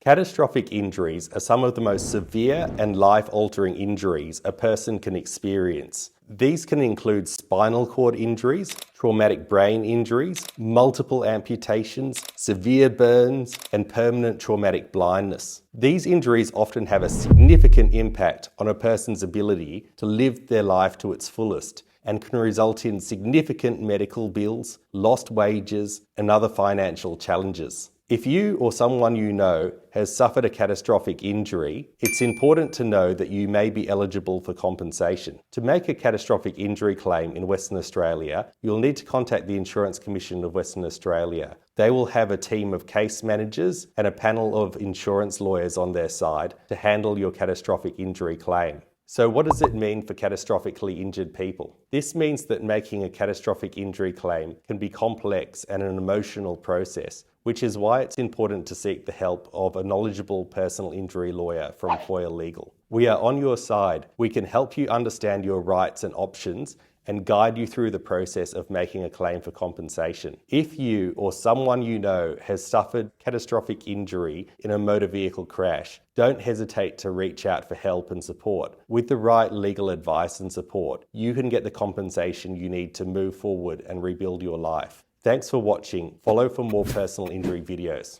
Catastrophic injuries are some of the most severe and life-altering injuries a person can experience. These can include spinal cord injuries, traumatic brain injuries, multiple amputations, severe burns, and permanent traumatic blindness. These injuries often have a significant impact on a person's ability to live their life to its fullest, and can result in significant medical bills, lost wages, and other financial challenges. If you or someone you know has suffered a catastrophic injury, it's important to know that you may be eligible for compensation. To make a catastrophic injury claim in Western Australia, you'll need to contact the Insurance Commission of Western Australia. They will have a team of case managers and a panel of insurance lawyers on their side to handle your catastrophic injury claim. So what does it mean for catastrophically injured people? This means that making a catastrophic injury claim can be complex and an emotional process, which is why it's important to seek the help of a knowledgeable personal injury lawyer from Foyle Legal. We are on your side. We can help you understand your rights and options and guide you through the process of making a claim for compensation. If you or someone you know has suffered catastrophic injury in a motor vehicle crash, don't hesitate to reach out for help and support. With the right legal advice and support, you can get the compensation you need to move forward and rebuild your life. Thanks for watching. Follow for more personal injury videos.